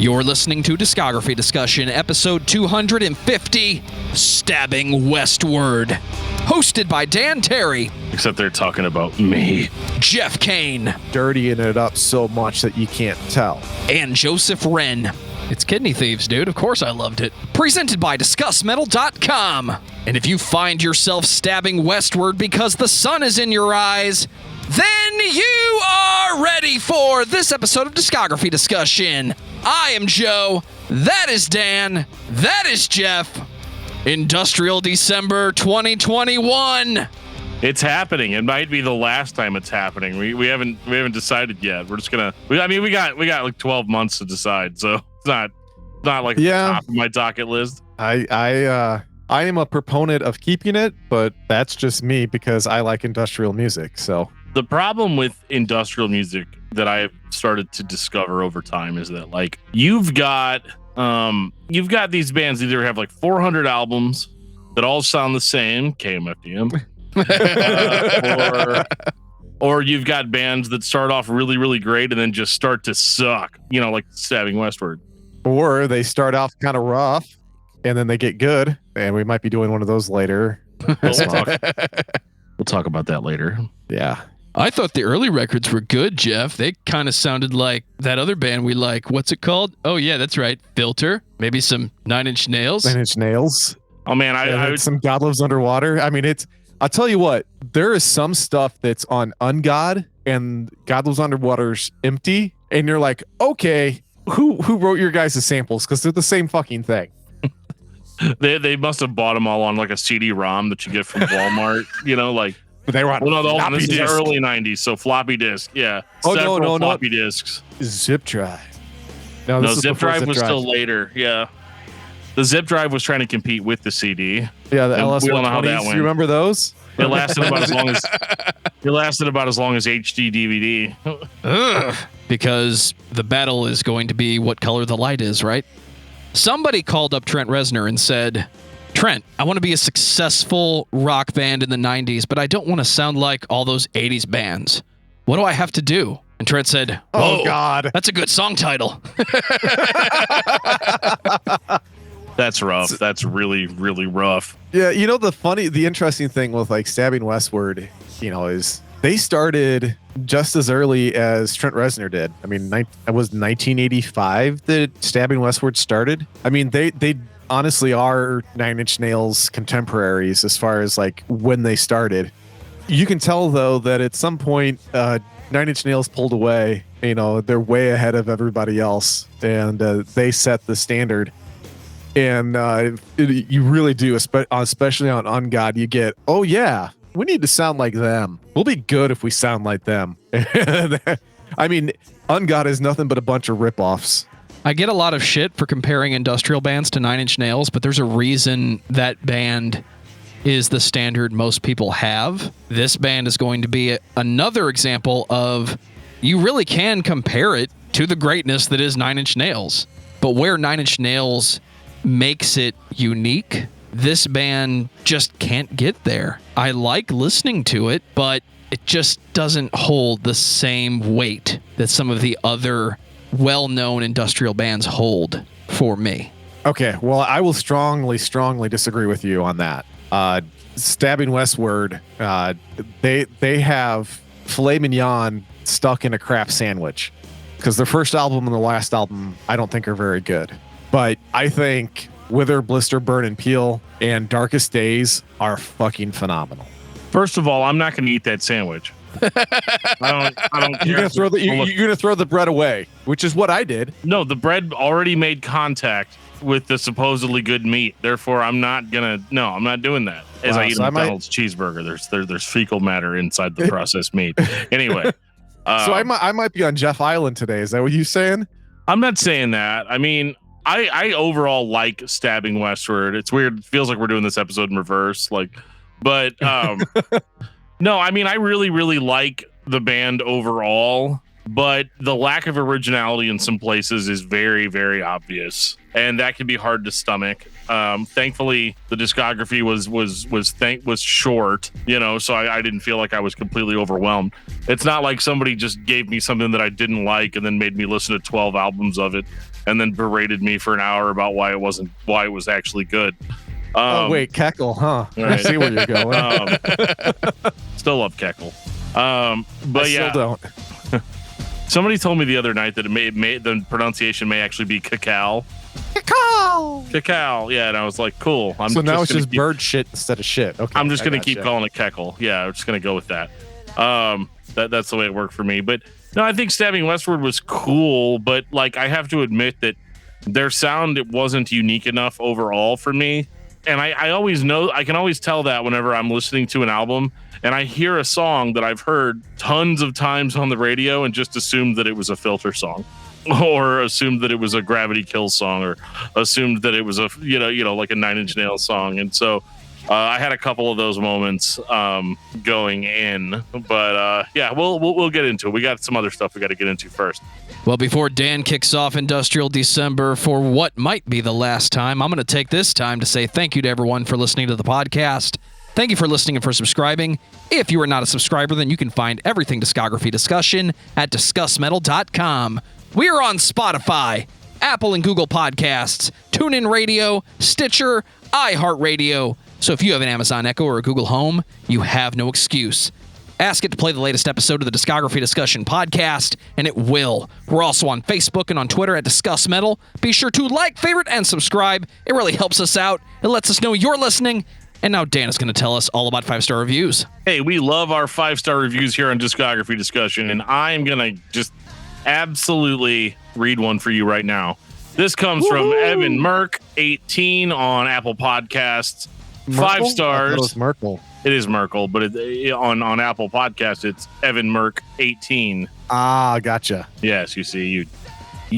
You're listening to Discography Discussion, episode 250, Stabbing Westward. Hosted by Dan Terry. Except they're talking about me. Geoff Kane. Dirtying it up so much that you can't tell. And Joseph Wren. It's Kidney Thieves, dude. Of course I loved it. Presented by discussmetal.com. And if you find yourself stabbing westward because the sun is in your eyes, then you are ready for this episode of Discography Discussion. I am Joe. That is Dan. That is Geoff. Industrial December 2021. It's happening. It might be the last time it's happening. We haven't decided yet. We're just gonna. We got like 12 months to decide. So it's not like the top of my docket list. I am a proponent of keeping it, but that's just me because I like industrial music. So the problem with industrial music that I've started to discover over time is that like you've got these bands that either have like 400 albums that all sound the same, KMFDM, or you've got bands that start off really, really great and then just start to suck, like Stabbing Westward. Or they start off kind of rough and then they get good, and we might be doing one of those later. We'll talk about that later. Yeah. I thought the early records were good, Geoff. They kind of sounded like that other band we like. What's it called? Oh, yeah, that's right. Filter. Maybe some Nine Inch Nails. Nine Inch Nails. Oh, man. I some God Lives Underwater. I mean, I'll tell you what, there is some stuff that's on Ungod and God Lives Underwater's empty. And you're like, okay, who wrote your guys' samples? Because they're the same fucking thing. They must have bought them all on like a CD-ROM that you get from Walmart, like. But they were on this is the early 90s, so floppy disk. Yeah. No. Floppy disks. Zip drive. No, zip drive was still later. Yeah. The zip drive was trying to compete with the CD. Yeah, the LS120s. We don't know how that went. You remember those? It lasted about as long as HD DVD. Because the battle is going to be what color the light is, right? Somebody called up Trent Reznor and said, Trent, I want to be a successful rock band in the 90s, but I don't want to sound like all those 80s bands. What do I have to do? And Trent said, Oh, God. That's a good song title. That's rough. That's really, really rough. Yeah, the interesting thing with like Stabbing Westward, is they started just as early as Trent Reznor did. I mean, it was 1985 that Stabbing Westward started. I mean, they honestly are Nine Inch Nails contemporaries as far as like when they started. You can tell though that at some point Nine Inch Nails pulled away. They're way ahead of everybody else, and they set the standard. And you really do, especially on Ungod, you get, oh yeah, we need to sound like them. We'll be good if we sound like them. I mean, Ungod is nothing but a bunch of ripoffs. I get a lot of shit for comparing industrial bands to Nine Inch Nails, but there's a reason that band is the standard most people have. This band is going to be another example of you really can compare it to the greatness that is Nine Inch Nails. But where Nine Inch Nails makes it unique, this band just can't get there. I like listening to it, but it just doesn't hold the same weight that some of the other well-known industrial bands hold for me. Okay, well, I will strongly disagree with you on that. Stabbing Westward, they have filet mignon stuck in a crap sandwich because their first album and the last album I don't think are very good. But I think Wither, Blister, Burn, and Peel and Darkest Days are fucking phenomenal. First of all, I'm not going to eat that sandwich. I don't care. You're gonna throw the bread away, which is what I did. No, the bread already made contact with the supposedly good meat. Therefore, I'm not doing that. As I eat a McDonald's cheeseburger, there's fecal matter inside the processed meat. Anyway, so I might be on Jeff Island today. Is that what you're saying? I'm not saying that. I mean, I overall like Stabbing Westward. It's weird. It feels like we're doing this episode in reverse, but no, I mean, I really, really like the band overall. but the lack of originality in some places is very, very obvious, and that can be hard to stomach. Thankfully, the discography was short, so I didn't feel like I was completely overwhelmed. It's not like somebody just gave me something that I didn't like and then made me listen to 12 albums of it and then berated me for an hour about why it was actually good. Oh wait, Keckle, huh? Right. I see where you're going. Still love Keckle, but I yeah, still don't. Somebody told me the other night that it may the pronunciation may actually be cacao. Cacao, yeah, and I was like, cool. So now it's just bird shit instead of shit. Okay, I'm just gonna keep calling it Keckle. Yeah, I'm just gonna go with that. That's the way it worked for me. But no, I think Stabbing Westward was cool, but like I have to admit that their sound, it wasn't unique enough overall for me. And I always know, I can always tell that whenever I'm listening to an album and I hear a song that I've heard tons of times on the radio and just assumed that it was a Filter song, or assumed that it was a Gravity Kills song, or assumed that it was a, like a Nine Inch Nails song. And so I had a couple of those moments going in, but yeah, we'll get into it. We got some other stuff we got to get into first. Well, before Dan kicks off Industrial December for what might be the last time, I'm going to take this time to say thank you to everyone for listening to the podcast. Thank you for listening and for subscribing. If you are not a subscriber, then you can find everything Discography Discussion at discussmetal.com. We are on Spotify, Apple and Google Podcasts, TuneIn Radio, Stitcher, iHeartRadio. So if you have an Amazon Echo or a Google Home, you have no excuse. Ask it to play the latest episode of the Discography Discussion podcast, and it will. We're also on Facebook and on Twitter at Discuss Metal. Be sure to like, favorite, and subscribe. It really helps us out. It lets us know you're listening. And now Dan is going to tell us all about 5-star reviews. Hey, we love our 5-star reviews here on Discography Discussion, and I'm going to just absolutely read one for you right now. This comes from Evan Merck, 18 on Apple Podcasts. Merkel? 5 stars. I thought it was Merkel. It is Merkel, but on Apple Podcasts, it's Evan Merck 18. Ah, gotcha. Yes, you see, you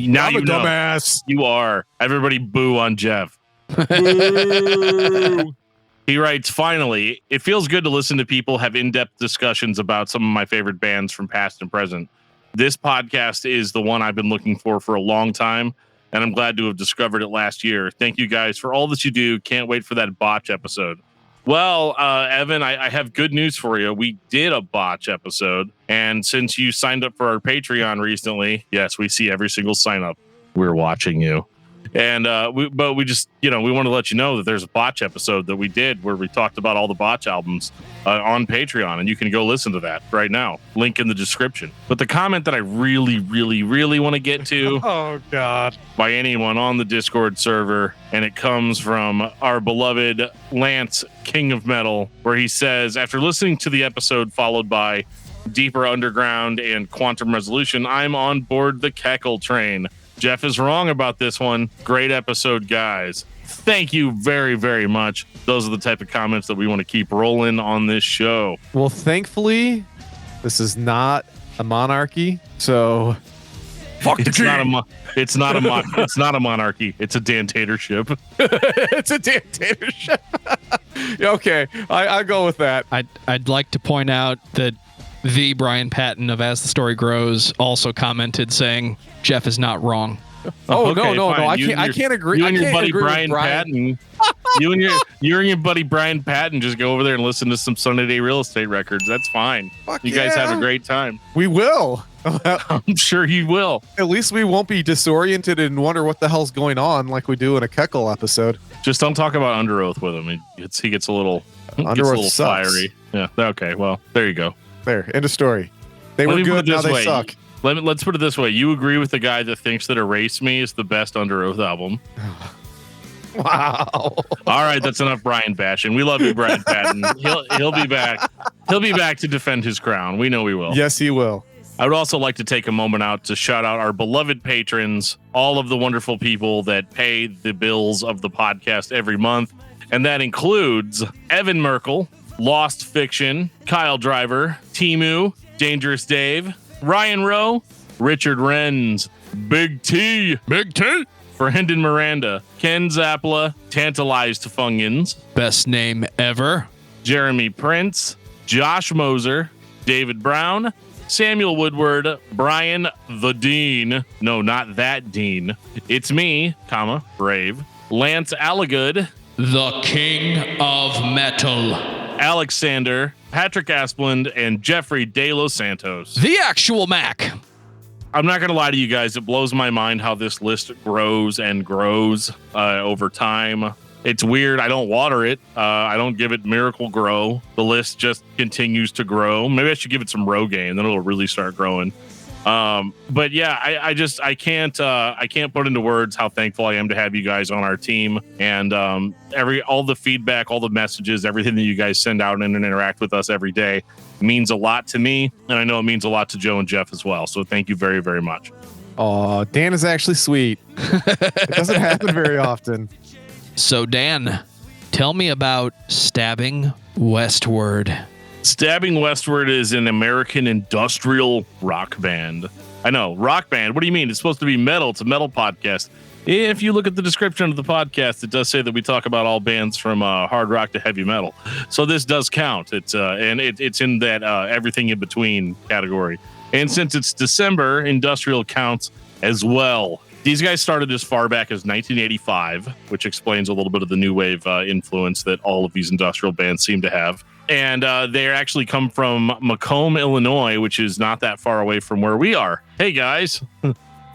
now I'm you a know. dumbass. You are. Everybody boo on Geoff. Boo. He writes, finally, it feels good to listen to people have in-depth discussions about some of my favorite bands from past and present. This podcast is the one I've been looking for a long time, and I'm glad to have discovered it last year. Thank you guys for all that you do. Can't wait for that botch episode. Well, Evan, I have good news for you. We did a botch episode, and since you signed up for our Patreon recently, yes, we see every single sign up. We're watching you. And we just, we want to let you know that there's a botch episode that we did where we talked about all the botch albums on Patreon, and you can go listen to that right now. Link in the description. But the comment that I really, really, really want to get to Oh, God. by anyone on the Discord server, and it comes from our beloved Lance, King of Metal, where he says, after listening to the episode followed by Deeper Underground and Quantum Resolution, I'm on board the Keckle train. Geoff is wrong about this one. Great episode, guys. Thank you very, very much. Those are the type of comments that we want to keep rolling on this show. Well, thankfully, this is not a monarchy, so fuck the king. It's not a monarchy. It's a dictatorship. It's a dictatorship. Okay, I'll go with that. I'd like to point out that the Brian Patton of As the Story Grows also commented saying Geoff is not wrong. Oh, okay, no! fine. I can't agree. You and I your can't buddy agree with Brian Patton. you and your buddy Brian Patton just go over there and listen to some Sunday Day Real Estate records. That's fine. Fuck you guys yeah. have a great time. We will. I'm sure you will. At least we won't be disoriented and wonder what the hell's going on like we do in a Keckle episode. Just don't talk about Under Oath with him. He gets a little fiery. Yeah. Okay. Well, there you go. There. End of story. They were good. Now they suck. Let's put it this way. You agree with the guy that thinks that Erase Me is the best Under Oath album. Wow. All right, that's enough Brian bashing. We love you, Brian Patton. He'll be back. He'll be back to defend his crown. We know he will. Yes, he will. I would also like to take a moment out to shout out our beloved patrons, all of the wonderful people that pay the bills of the podcast every month. And that includes Evan Merkel, Lost Fiction, Kyle Driver, Timu, Dangerous Dave, Ryan Rowe, Richard Renz, Big T, Brandon Miranda, Ken Zappala, Tantalized Fungans, Best name ever. Jeremy Prince, Josh Moser, David Brown, Samuel Woodward, Brian the Dean. No, not that Dean. It's me, comma, Brave. Lance Allagood. The King of Metal. Alexander, Patrick Asplund, and Jeffrey De Los Santos. The actual Mac. I'm not going to lie to you guys. It blows my mind how this list grows and grows over time. It's weird. I don't water it. I don't give it Miracle Grow. The list just continues to grow. Maybe I should give it some Rogaine, then it'll really start growing. But yeah, I can't put into words how thankful I am to have you guys on our team, and all the feedback, all the messages, everything that you guys send out and interact with us every day means a lot to me, and I know it means a lot to Joe and Geoff as well. So thank you very, very much. Oh, Dan is actually sweet. It doesn't happen very often. So Dan, tell me about Stabbing Westward. Stabbing Westward is an American industrial rock band. I know, rock band. What do you mean? It's supposed to be metal. It's a metal podcast. If you look at the description of the podcast, it does say that we talk about all bands from hard rock to heavy metal. So this does count. It's in that everything in between category. And since it's December, industrial counts as well. These guys started as far back as 1985, which explains a little bit of the new wave influence that all of these industrial bands seem to have. And they actually come from Macomb, Illinois, which is not that far away from where we are. Hey, guys.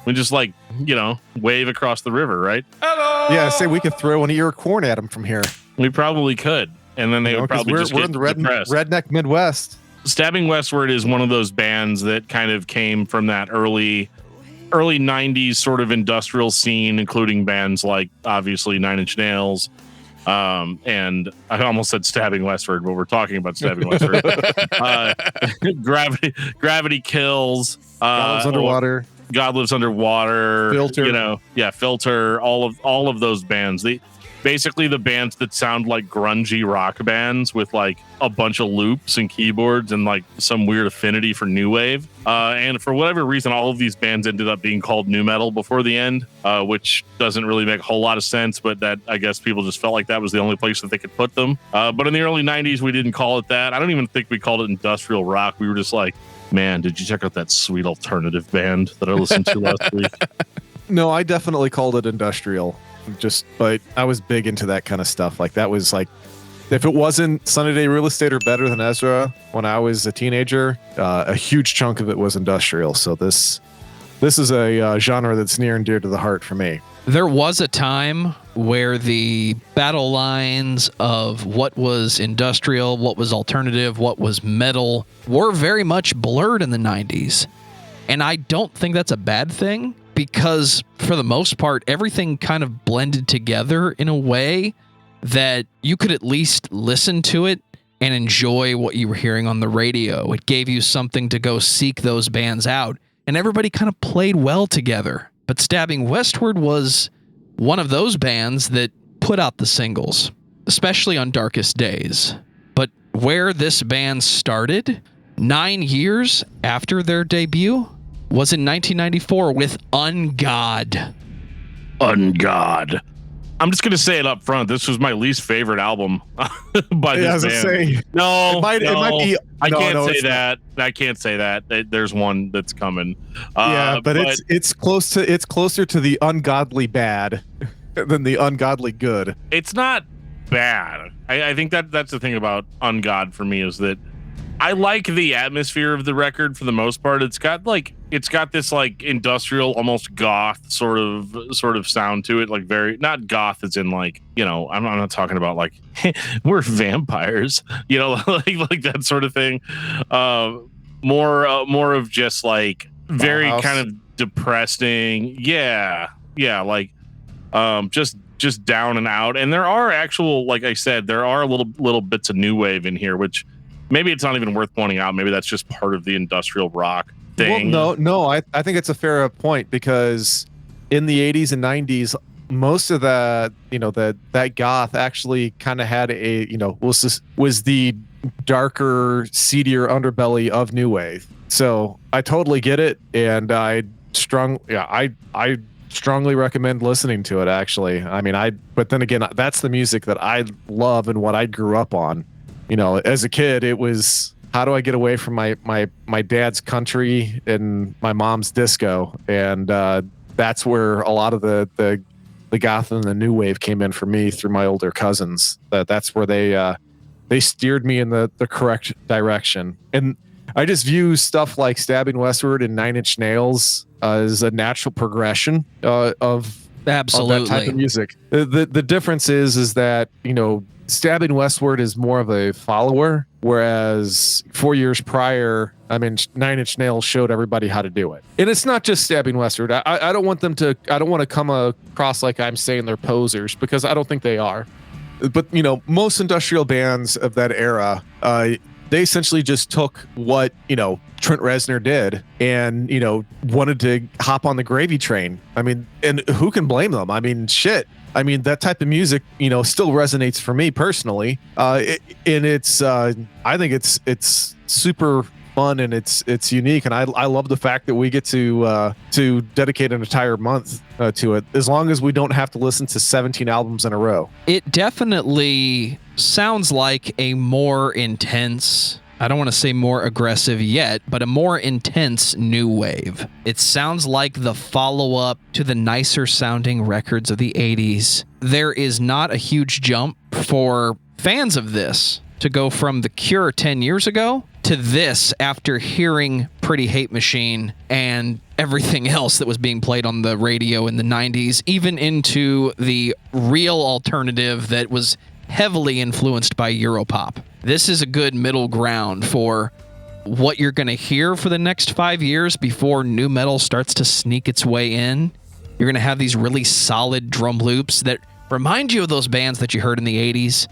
We just wave across the river, right? Hello. Yeah, say we could throw an ear of corn at them from here. We probably could. And then they would probably just we're get in the depressed. redneck Midwest. Stabbing Westward is one of those bands that kind of came from that early 90s sort of industrial scene, including bands like obviously Nine Inch Nails. And I almost said Stabbing Westward, but we're talking about Stabbing Westward. Gravity Kills. God Lives Underwater. God Lives Underwater. Filter. Filter. All of those bands. Basically the bands that sound like grungy rock bands with like a bunch of loops and keyboards and like some weird affinity for new wave. And for whatever reason, all of these bands ended up being called nu metal before the end, which doesn't really make a whole lot of sense, but that I guess people just felt like that was the only place that they could put them. But in the early 90s, we didn't call it that. I don't even think we called it industrial rock. We were just like, man, did you check out that sweet alternative band that I listened to last week? No, I definitely called it industrial. But I was big into that kind of stuff. Like that was like, if it wasn't Sunny Day Real Estate or Better Than Ezra when I was a teenager, a huge chunk of it was industrial. So this is a genre that's near and dear to the heart for me. There was a time where the battle lines of what was industrial, what was alternative, what was metal were very much blurred in the 90s. And I don't think that's a bad thing, because for the most part, everything kind of blended together in a way that you could at least listen to it and enjoy what you were hearing on the radio. It gave you something to go seek those bands out, and everybody kind of played well together. But Stabbing Westward was one of those bands that put out the singles, especially on Darkest Days. But where this band started, 9 years after their debut, was in 1994 with Ungod. Ungod. I'm just going to say it up front. This was my least favorite album by this band. It might be. I can't say that. There's one that's coming. But it's closer to the ungodly bad than the ungodly good. It's not bad. I think that's the thing about Ungod for me, is that I like the atmosphere of the record for the most part. It's got this like industrial, almost goth sort of sound to it. Like very, not goth as in like, I'm not talking about like we're vampires, like that sort of thing. More of just like very kind of depressing. Yeah. Like, just down and out. And there are actual, like I said, there are little bits of new wave in here, which maybe it's not even worth pointing out. Maybe that's just part of the industrial rock thing. Well, no, I think it's a fair point, because in the 80s and 90s, most of that goth actually kind of had was the darker, seedier underbelly of new wave. So I totally get it, and I strongly recommend listening to it. Actually, but then again, that's the music that I love and what I grew up on. As a kid, it was how do I get away from my dad's country and my mom's disco? And that's where a lot of the goth and the new wave came in for me through my older cousins. That's where they steered me in the correct direction. And I just view stuff like Stabbing Westward and Nine Inch Nails as a natural progression of Absolutely. that type of music. The difference is that, you know, Stabbing Westward is more of a follower, whereas 4 years prior, I mean, Nine Inch Nails showed everybody how to do it. And it's not just Stabbing Westward. I don't want to come across like I'm saying they're posers, because I don't think they are. But, you know, most industrial bands of that era, they essentially just took what, you know, Trent Reznor did and, you know, wanted to hop on the gravy train. I mean, and who can blame them? I mean, shit. I mean, that type of music, you know, still resonates for me personally. I think it's super fun and it's unique. And I love the fact that we get to dedicate an entire month to it, as long as we don't have to listen to 17 albums in a row. It definitely sounds like a more intense, I don't want to say more aggressive yet, but a more intense new wave. It sounds like the follow-up to the nicer sounding records of the 80s. There is not a huge jump for fans of this to go from The Cure 10 years ago to this after hearing Pretty Hate Machine and everything else that was being played on the radio in the 90s, even into the real alternative that was heavily influenced by Europop. This is a good middle ground for what you're going to hear for the next 5 years before nu metal starts to sneak its way in. You're going to have these really solid drum loops that remind you of those bands that you heard in the 80s,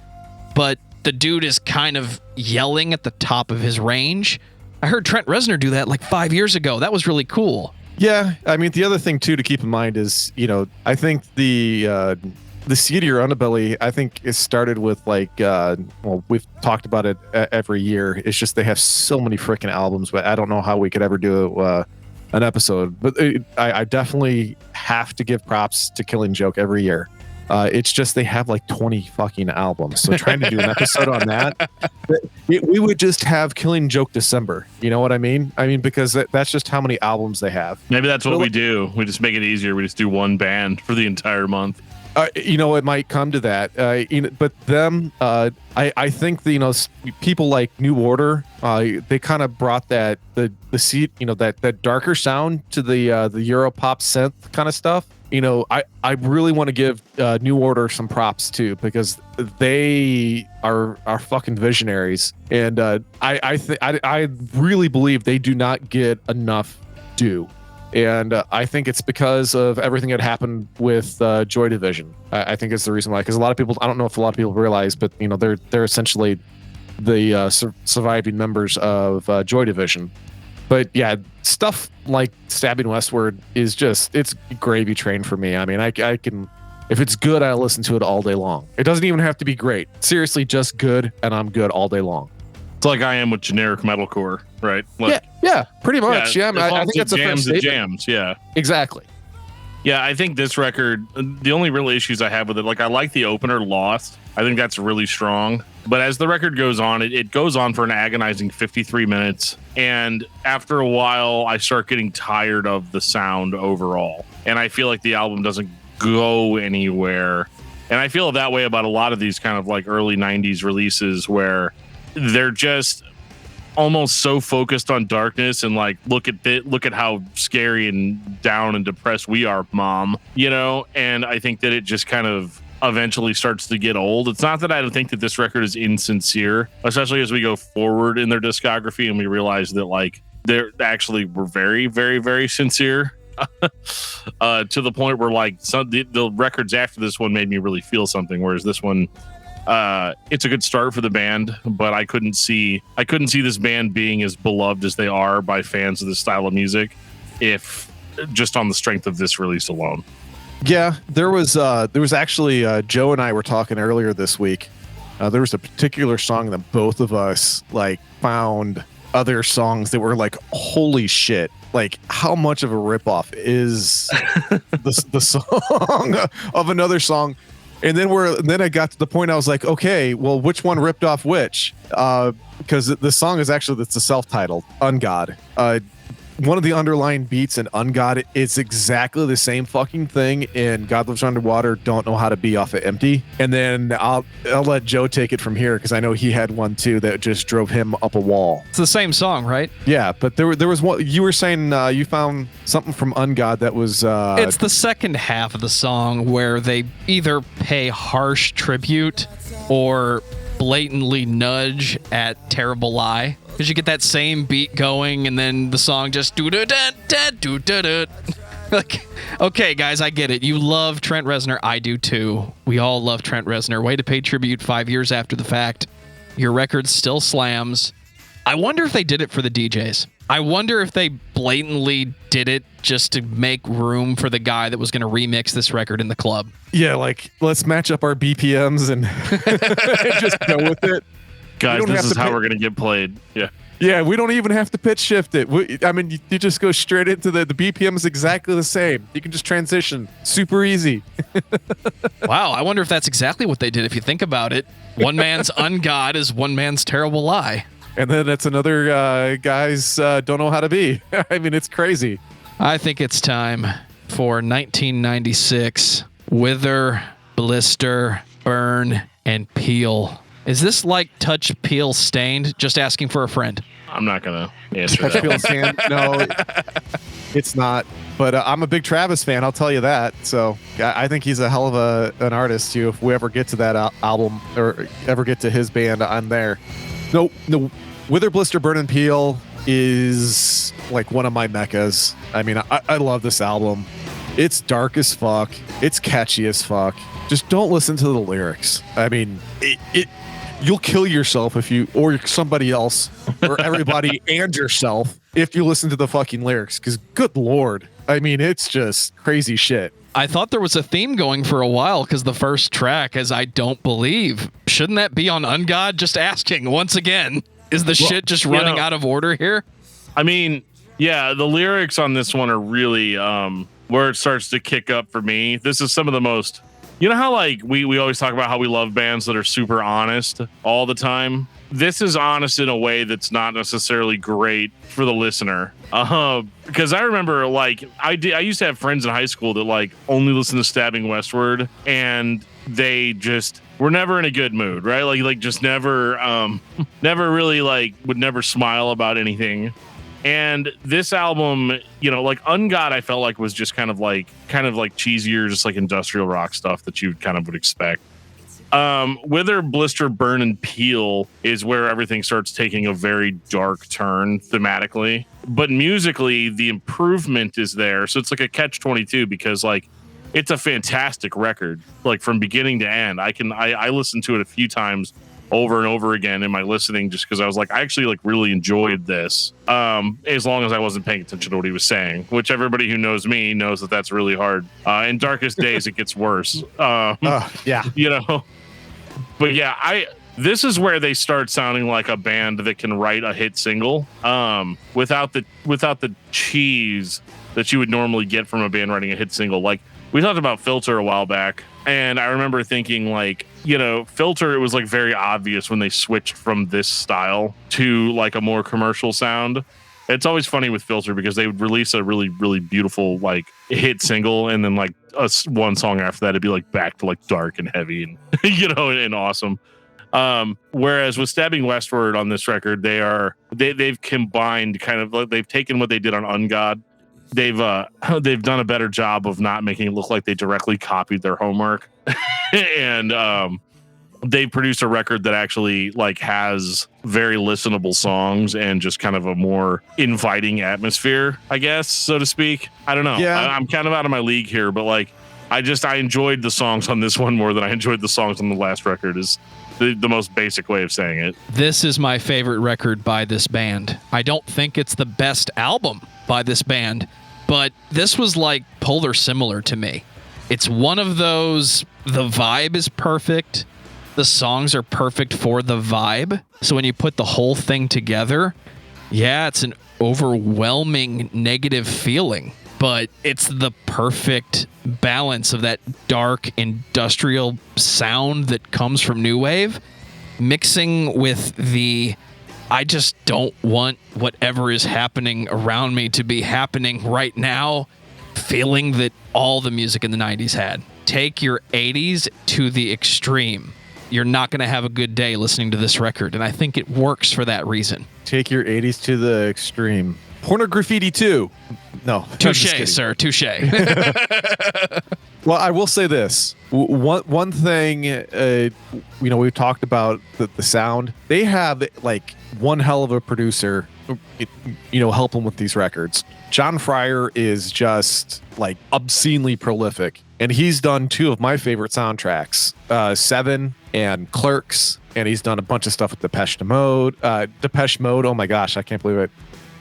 but the dude is kind of yelling at the top of his range. I heard Trent Reznor do that like 5 years ago. That was really cool. Yeah, I mean, the other thing too to keep in mind is, you know, I think the Seedier Underbelly, I think it started with like, well, we've talked about it every year. It's just they have so many freaking albums, but I don't know how we could ever do an episode. But I definitely have to give props to Killing Joke every year. It's just they have like 20 fucking albums. So trying to do an episode on that, we would just have Killing Joke December. You know what I mean? I mean, because that's just how many albums they have. Maybe that's what we do. We just make it easier. We just do one band for the entire month. You know, it might come to that. You know, but them, I think the, you know, people like New Order, they kind of brought that the seat, you know, that darker sound to the Europop synth kind of stuff. You know, I really want to give New Order some props too, because they are fucking visionaries, and I really believe they do not get enough due. And I think it's because of everything that happened with Joy Division. I think it's the reason why, because a lot of people, I don't know if a lot of people realize, but you know, they're essentially the surviving members of Joy Division. But yeah, stuff like Stabbing Westward is just, it's gravy train for me. I mean, I can, if it's good, I listen to it all day long. It doesn't even have to be great. Seriously, just good, and I'm good all day long. It's like I am with generic metalcore, right? Like, yeah, pretty much. Yeah, I think that's a fair statement. Jams, yeah. Exactly. Yeah, I think this record, the only real issues I have with it, like I like the opener, Lost. I think that's really strong. But as the record goes on, it goes on for an agonizing 53 minutes. And after a while, I start getting tired of the sound overall. And I feel like the album doesn't go anywhere. And I feel that way about a lot of these kind of like early 90s releases where they're just almost so focused on darkness and like, look at how scary and down and depressed we are, mom, you know? And I think that it just kind of eventually starts to get old. It's not that I don't think that this record is insincere, especially as we go forward in their discography and we realize that like they're actually were very, very, very sincere to the point where like the records after this one made me really feel something, whereas this one, it's a good start for the band, but I couldn't see this band being as beloved as they are by fans of this style of music if just on the strength of this release alone. Yeah, there was actually Joe and I were talking earlier this week. There was a particular song that both of us like found other songs that were like, holy shit, like how much of a ripoff is the song of another song. And then I got to the point I was like, okay, well, which one ripped off which? Because the song is actually, it's a self-titled, Ungod. One of the underlying beats in Ungod is exactly the same fucking thing in God Lives Underwater, Don't Know How to Be off of Empty. And then I'll let Joe take it from here because I know he had one too that just drove him up a wall. It's the same song, right? Yeah, but there was one, you were saying you found something from Ungod that was... it's the second half of the song where they either pay harsh tribute or blatantly nudge at Terrible Lie. Because you get that same beat going, and then the song just do-da-da-da-do-da-da. Like, okay, guys, I get it. You love Trent Reznor. I do, too. We all love Trent Reznor. Way to pay tribute 5 years after the fact. Your record still slams. I wonder if they did it for the DJs. I wonder if they blatantly did it just to make room for the guy that was going to remix this record in the club. Yeah, like, let's match up our BPMs and just go with it. Guys, this is how we're going to get played. Yeah. Yeah, we don't even have to pitch shift it. I mean, you just go straight into the BPM is exactly the same. You can just transition. Super easy. Wow, I wonder if that's exactly what they did if you think about it. One man's Ungod is one man's Terrible Lie. And then that's another guy's Don't Know How to Be. I mean, it's crazy. I think it's time for 1996. Wither, Blister, Burn, and Peel. Is this like Touch, Peel, Stained? Just asking for a friend. I'm not going to answer Touch, that. Peel, Stained? No, it's not. But I'm a big Travis fan, I'll tell you that. So I think he's a hell of an artist, too. If we ever get to that album or ever get to his band, I'm there. No. Wither, Blister, Burn, and Peel is like one of my meccas. I mean, I love this album. It's dark as fuck. It's catchy as fuck. Just don't listen to the lyrics. I mean, you'll kill yourself if you, or somebody else, or everybody and yourself, if you listen to the fucking lyrics. Because good Lord, I mean, it's just crazy shit. I thought there was a theme going for a while because the first track is I Don't Believe. Shouldn't that be on Ungod? Just asking once again. Is the shit just running out of order here? I mean, yeah, the lyrics on this one are really where it starts to kick up for me. This is some of the most, you know how like we always talk about how we love bands that are super honest all the time? This is honest in a way that's not necessarily great for the listener. Because I remember like I used to have friends in high school that like only listen to Stabbing Westward, and they just were never in a good mood, right? Like just never really like would never smile about anything. And this album, you know, like Ungod, I felt like was just kind of like cheesier, just like industrial rock stuff that you kind of would expect. Wither, Blister, Burn, and Peel is where everything starts taking a very dark turn thematically, but musically the improvement is there. So it's like a catch-22 because like it's a fantastic record, like from beginning to end. I listened to it a few times over and over again in my listening just because I was like, I actually like really enjoyed this, as long as I wasn't paying attention to what he was saying, which everybody who knows me knows that that's really hard. In Darkest Days, it gets worse. Yeah. You know, but yeah, this is where they start sounding like a band that can write a hit single, without the cheese that you would normally get from a band writing a hit single. Like we talked about Filter a while back, and I remember thinking like, you know, Filter, it was like very obvious when they switched from this style to like a more commercial sound. It's always funny with Filter because they would release a really, really beautiful like hit single, and then like one song after that, it'd be like back to like dark and heavy and you know, and awesome. Whereas with Stabbing Westward on this record, they've combined kind of like they've taken what they did on Ungod. They've done a better job of not making it look like they directly copied their homework, and they produced a record that actually like has very listenable songs and just kind of a more inviting atmosphere, I guess, so to speak. I don't know. Yeah. I'm kind of out of my league here, but like I enjoyed the songs on this one more than I enjoyed the songs on the last record. Is the most basic way of saying it. This is my favorite record by this band. I don't think it's the best album by this band, but this was like polar similar to me. It's one of those, the vibe is perfect. The songs are perfect for the vibe. So when you put the whole thing together, yeah, it's an overwhelming negative feeling. but it's the perfect balance of that dark industrial sound that comes from new wave mixing with the I just don't want whatever is happening around me to be happening right now feeling that all the music in the 90s had. Take your 80s to the extreme. You're not going to have a good day listening to this record, and I think it works for that reason. Take your 80s to the extreme. Porno Graffiti 2. No. Touche, sir. Touche. Well, I will say this. One thing, we've talked about the sound. They have like one hell of a producer, helping with these records. John Fryer is just like obscenely prolific, and he's done two of my favorite soundtracks, Seven and Clerks, and he's done a bunch of stuff with Depeche Mode. Oh my gosh, I can't believe it.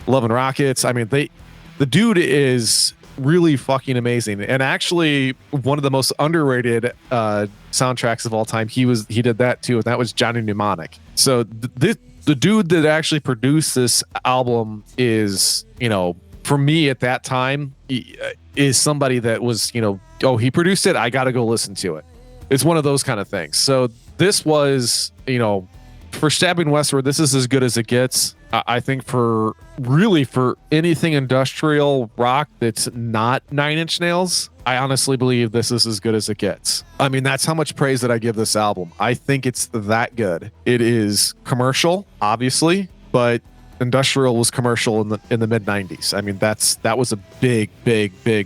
Love and Rockets. I mean, the dude is really fucking amazing, and actually one of the most underrated soundtracks of all time. He did that too, and that was Johnny Mnemonic. So the dude that actually produced this album is, for me at that time, is somebody that was, he produced it, I got to go listen to it. It's one of those kind of things. So this was, for Stabbing Westward, this is as good as it gets. I think for anything industrial rock that's not Nine Inch Nails, I honestly believe this is as good as it gets. I mean, that's how much praise that I give this album. I think it's that good. It is commercial, obviously, but industrial was commercial in the mid 90s. I mean, that was a big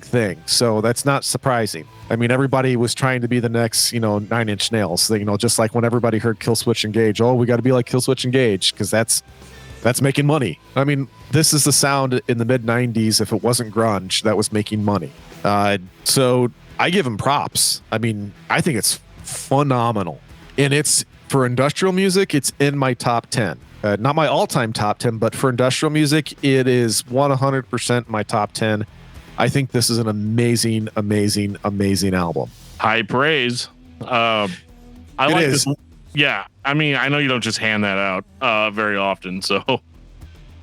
thing. So that's not surprising. I mean, everybody was trying to be the next, Nine Inch Nails. Just like when everybody heard Killswitch Engage, oh, we got to be like Killswitch Engage because that's making money. I mean, this is the sound in the mid 90s. If it wasn't grunge, that was making money. So I give him props. I mean, I think it's phenomenal, and it's for industrial music. It's in my top 10. Not my all-time top 10, but for industrial music, it is 100% my top 10. I think this is an amazing album. High praise. I like this. Yeah, I mean, I know you don't just hand that out very often. So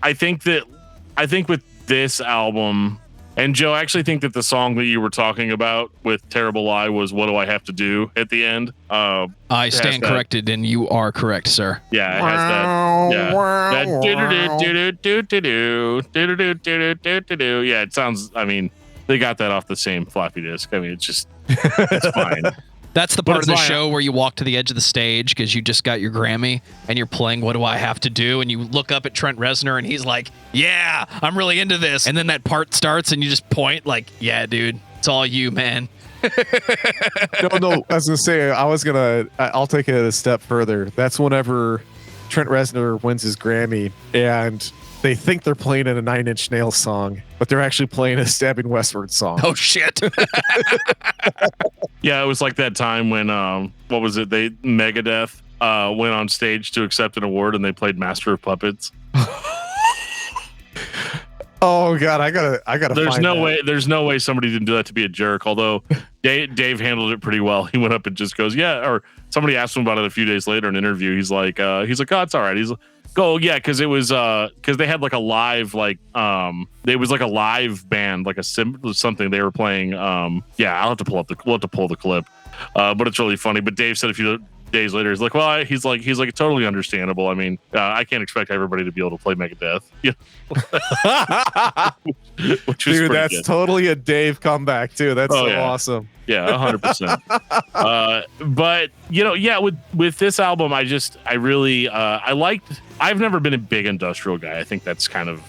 I think with this album, and Joe, I actually think that the song that you were talking about with Terrible Lie was What Do I Have to Do at the end. I stand corrected, and you are correct, sir. Yeah, it has that. Yeah, it sounds, I mean, they got that off the same floppy disk. I mean, it's fine. That's the part of the show where you walk to the edge of the stage because you just got your Grammy and you're playing What Do I Have to Do? And you look up at Trent Reznor and he's like, yeah, I'm really into this. And then that part starts and you just point like, yeah, dude, it's all you, man. No, I was going to say, I'll take it a step further. That's whenever Trent Reznor wins his Grammy and they think they're playing a Nine Inch Nails song, but they're actually playing a Stabbing Westward song. Oh, shit. Yeah, it was like that time when, what was it? Megadeth went on stage to accept an award and they played Master of Puppets. Oh God, I gotta. There's no way somebody didn't do that to be a jerk. Although Dave handled it pretty well. He went up and just goes, yeah. Or somebody asked him about it a few days later in an interview. He's like, oh, it's all right. He's like, go, yeah, because it was because they had like a live it was like a live band, like something they were playing. Yeah, we'll have to pull the clip, but it's really funny. But Dave said a few days later, he's like, well, he's like totally understandable. I mean, I can't expect everybody to be able to play Megadeth. Yeah. Which dude, that's good. Totally a Dave comeback too. That's awesome. Yeah, 100%. But with this album, I've never been a big industrial guy. I think that's kind of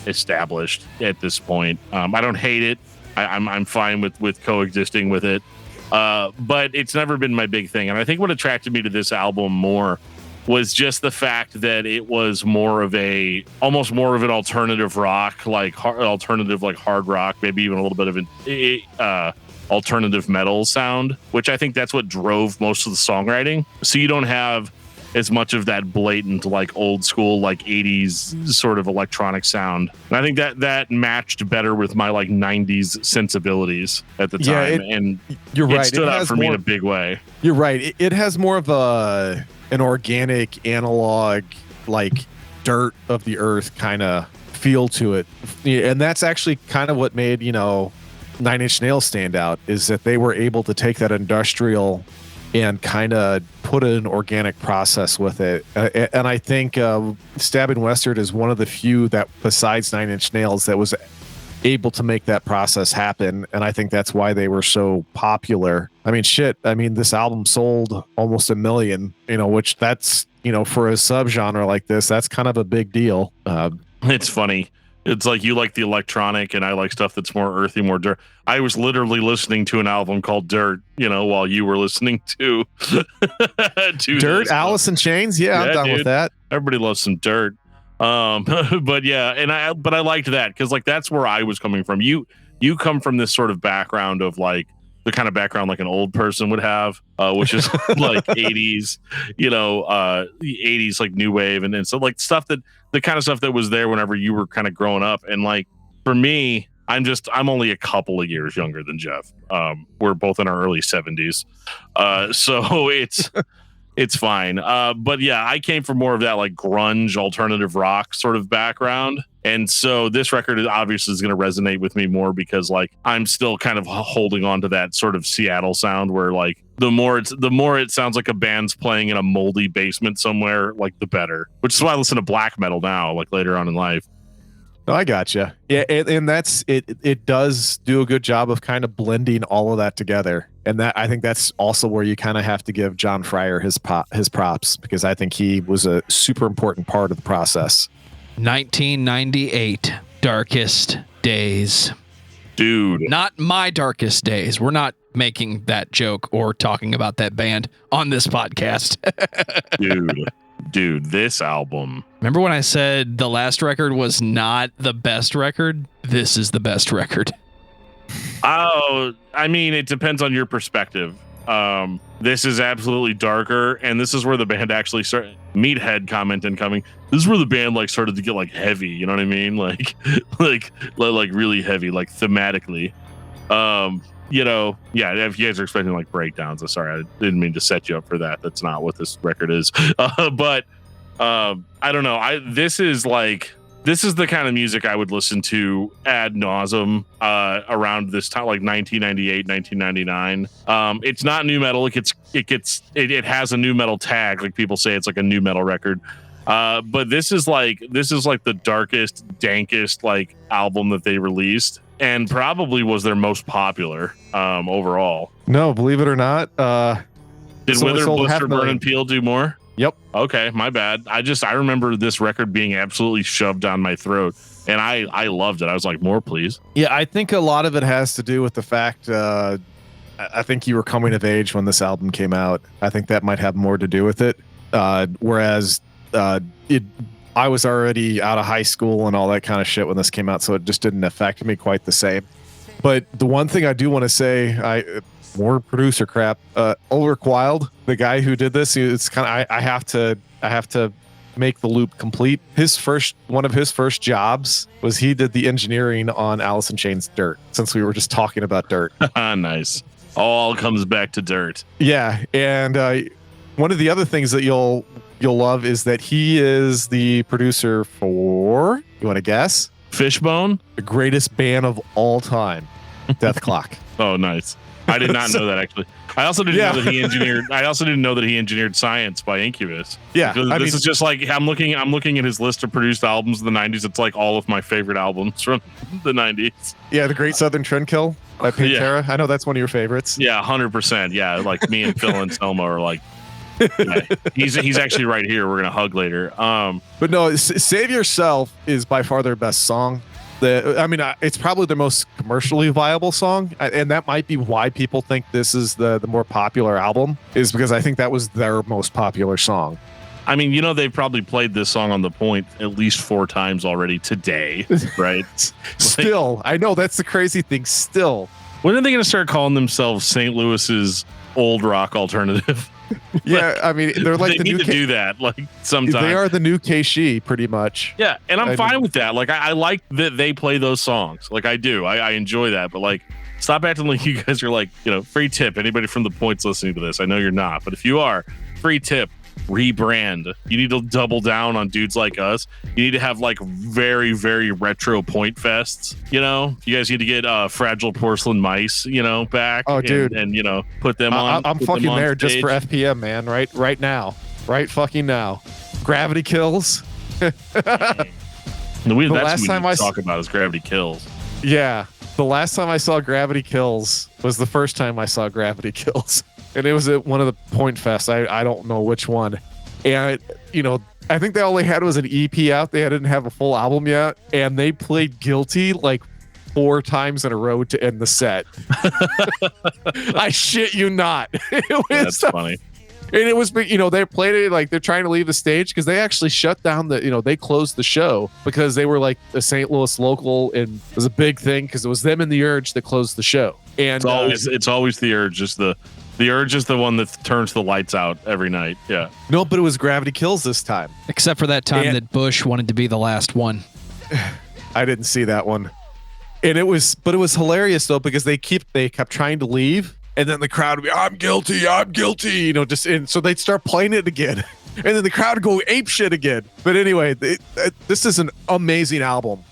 established at this point. I don't hate it. I'm fine with coexisting with it. But it's never been my big thing. And I think what attracted me to this album more was just the fact that it was almost more of an alternative rock, like alternative, like hard rock, maybe even a little bit of an alternative metal sound, which I think that's what drove most of the songwriting. So you don't have as much of that blatant, like old school, like 80s sort of electronic sound. And I think that matched better with my like 90s sensibilities at the time. And you're right. It stood out for me in a big way. You're right. It has more of an organic, analog, like dirt of the earth kind of feel to it. Yeah, and that's actually kind of what made, Nine Inch Nails stand out, is that they were able to take that industrial and kind of put an organic process with it. And I think Stabbing Westward is one of the few that, besides Nine Inch Nails, that was able to make that process happen. And I think that's why they were so popular. I mean, this album sold almost 1 million, which that's, for a subgenre like this, that's kind of a big deal. It's funny. It's like you like the electronic and I like stuff that's more earthy, more dirt. I was literally listening to an album called Dirt, while you were listening to Dirt, Alice in Chains. Yeah, I'm done with that. Everybody loves some Dirt. But yeah, but I liked that because like that's where I was coming from. You come from this sort of background of like the kind of background like an old person would have, which is like 80s, the 80s like new wave and so like stuff that the kind of stuff that was there whenever you were kind of growing up. And like for me, I'm only a couple of years younger than Geoff. We're both in our early 70s, so it's fine. But yeah, I came from more of that like grunge alternative rock sort of background. And so this record obviously is going to resonate with me more because like I'm still kind of holding on to that sort of Seattle sound where like the more it sounds like a band's playing in a moldy basement somewhere, like the better, which is why I listen to black metal now, like later on in life. No, I gotcha. Yeah, and that's it. It does do a good job of kind of blending all of that together, and that I think that's also where you kind of have to give John Fryer his props because I think he was a super important part of the process. 1998, Darkest Days. Dude. Not my darkest days. We're not making that joke or talking about that band on this podcast. Dude, this album. Remember when I said the last record was not the best record? This is the best record. Oh, I mean, it depends on your perspective. This is absolutely darker, and this is where the band actually started. Meathead comment incoming. This is where the band like started to get like heavy. You know what I mean? Like really heavy, like thematically. Yeah. If you guys are expecting like breakdowns, I'm sorry, I didn't mean to set you up for that. That's not what this record is. But I don't know. This is the kind of music I would listen to ad nauseum around this time, like 1998, 1999. It's not new metal. It has a new metal tag. Like people say it's like a new metal record. But this is like the darkest, dankest like album that they released and probably was their most popular overall. No, believe it or not. Did Wither, Blister, Burn, and Peel do more? Yep. Okay, my bad. I remember this record being absolutely shoved down my throat, and I loved it. I was like, more, please. Yeah, I think a lot of it has to do with the fact I think you were coming of age when this album came out. I think that might have more to do with it. Whereas I was already out of high school and all that kind of shit when this came out, so it just didn't affect me quite the same. But the one thing I do want to say, more producer crap. Ulrich Wilde, the guy who did this, it's kind of I have to make the loop complete. One of his first jobs was he did the engineering on Alice in Chains' Dirt. Since we were just talking about Dirt, nice. All comes back to Dirt. Yeah, and one of the other things that you'll love is that he is the producer for. You want to guess? Fishbone, the greatest band of all time, Death Clock. Oh, nice. I did not know that actually. I also didn't know that he engineered. I also didn't know that he engineered Science by Incubus. Yeah, this is just like I'm looking at his list of produced albums in the '90s. It's like all of my favorite albums from the '90s. Yeah, The Great Southern Trendkill by Pantera. I know that's one of your favorites. Yeah, 100%. Yeah, like me and Phil and Selma are like. Yeah, he's actually right here. We're gonna hug later. But no, Save Yourself is by far their best song. It's probably the most commercially viable song, and that might be why people think this is the more popular album, is because I think that was their most popular song. I mean, they've probably played this song on The Point at least 4 times already today, right? Still, I know that's the crazy thing. Still, when are they going to start calling themselves St. Louis's old rock alternative? Yeah, I mean, they're like they need to do that like sometimes. They are the new Keishi, pretty much. Yeah, and I'm fine with that. Like, I like that they play those songs. Like, I do. I enjoy that. But like, stop acting like you guys are like, free tip. Anybody from The Point's listening to this? I know you're not, but if you are, free tip. rebrand. You need to double down on dudes like us. You need to have like very, very retro point fests. You know, you guys need to get Fragile Porcelain Mice, you know, back. Oh, dude. And you know, put them on. I'm put fucking them on there stage. just for FPM, man. Right now. Right fucking now. Gravity Kills. That's what last we time need I to talk about is Gravity Kills. Yeah. The last time I saw Gravity Kills was the first time I saw Gravity Kills. And it was at one of the point fests. I don't know which one. And, you know, I think they only had was an EP out. They didn't have a full album yet. And they played Guilty like 4 times in a row to end the set. I shit you not. That's funny. And it was, you know, they played it like they're trying to leave the stage because they actually shut down they closed the show because they were like a St. Louis local, and it was a big thing because it was them and The Urge that closed the show. And it's always The Urge. Just the Urge is the one that turns the lights out every night. Yeah. No, but it was Gravity Kills this time. Except for that time that Bush wanted to be the last one. I didn't see that one. And it was hilarious though because they kept trying to leave. And then the crowd would be, I'm guilty, you know, and so they'd start playing it again. And then the crowd would go ape shit again. But anyway, this is an amazing album.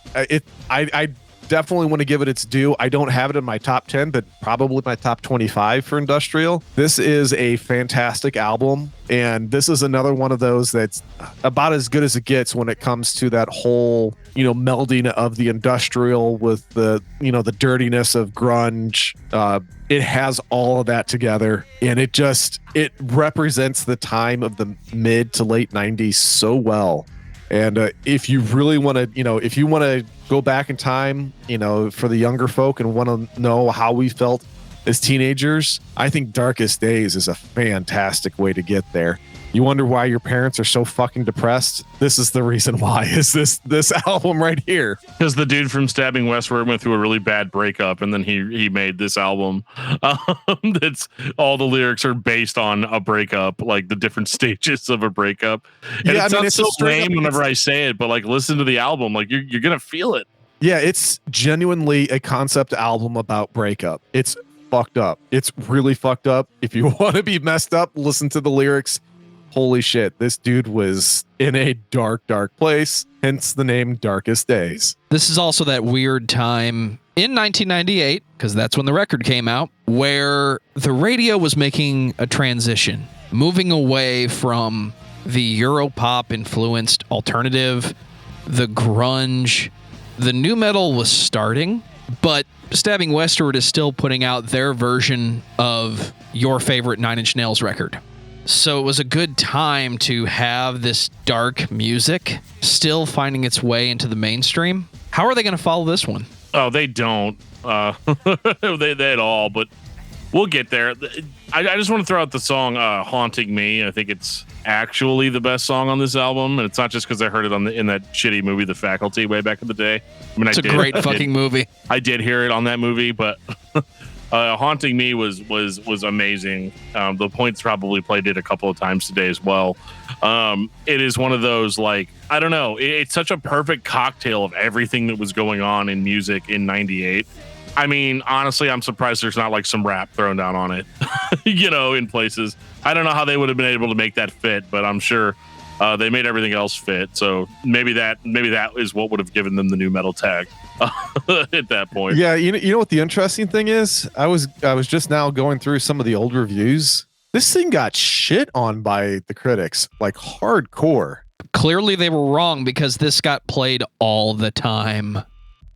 I definitely want to give it its due. I don't have it in my top 10, but probably my top 25 for industrial. This is a fantastic album. And this is another one of those that's about as good as it gets when it comes to that whole, you know, melding of the industrial with the, you know, the dirtiness of grunge. It has all of that together, and it represents the time of the mid to late 90s so well. And if you really want to, you know, if you want to go back in time, you know, for the younger folk and want to know how we felt as teenagers, I think Darkest Days is a fantastic way to get there. You wonder why your parents are so fucking depressed? This is the reason why, is this album right here. Because the dude from Stabbing Westward went through a really bad breakup, and then he made this album. That's all the lyrics are based on a breakup, like the different stages of a breakup. And yeah, it sounds so lame up, whenever I say it, but like listen to the album, like you're gonna feel it. Yeah, it's genuinely a concept album about breakup. It's fucked up. It's really fucked up. If you want to be messed up, listen to the lyrics. Holy shit, this dude was in a dark, dark place, hence the name Darkest Days. This is also that weird time in 1998, because that's when the record came out, where the radio was making a transition, moving away from the Europop influenced alternative, the grunge. The new metal was starting, but Stabbing Westward is still putting out their version of your favorite Nine Inch Nails record. So it was a good time to have this dark music still finding its way into the mainstream. How are they going to follow this one? Oh, they don't. They at all, but we'll get there. I just want to throw out the song Haunting Me. I think it's actually the best song on this album. And it's not just because I heard it in that shitty movie, The Faculty, way back in the day. I mean, it's a great fucking movie. I did hear it on that movie, but Haunting Me was amazing. The Points probably played it a couple of times today as well. It is one of those, like, I don't know. It's such a perfect cocktail of everything that was going on in music in 98. I mean, honestly, I'm surprised there's not like some rap thrown down on it, you know, in places. I don't know how they would have been able to make that fit, but I'm sure they made everything else fit. So maybe that is what would have given them the new metal tag at that point. Yeah, you know what the interesting thing is? I was just now going through some of the old reviews. This thing got shit on by the critics, like hardcore. Clearly they were wrong because this got played all the time.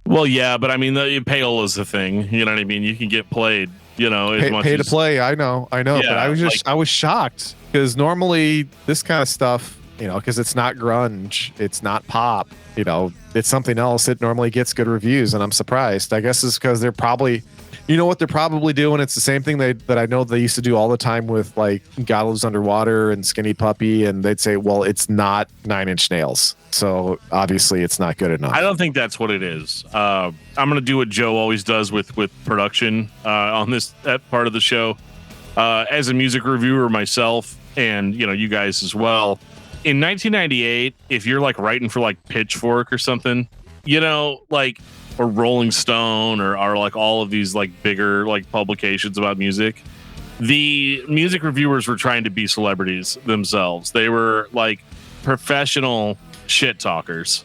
Well, yeah, but I mean, the pale is the thing. You know what I mean? You can get played, you know, as much pay as, to play. I know. Yeah, but I was shocked because normally this kind of stuff, you know, because it's not grunge, it's not pop, you know, it's something else. It normally gets good reviews, and I'm surprised. I guess it's because they're probably, you know what they're probably doing? It's the same thing that I know they used to do all the time with like God Lives Underwater and Skinny Puppy, and they'd say, well, it's not Nine Inch Nails, so obviously it's not good enough. I don't think that's what it is. I'm going to do what Joe always does with production on that part of the show. As a music reviewer myself, and you know, you guys as well, in 1998, if you're like writing for like Pitchfork or something, you know, like, or Rolling Stone or like all of these like bigger like publications about music, the music reviewers were trying to be celebrities themselves. They were like professional shit talkers.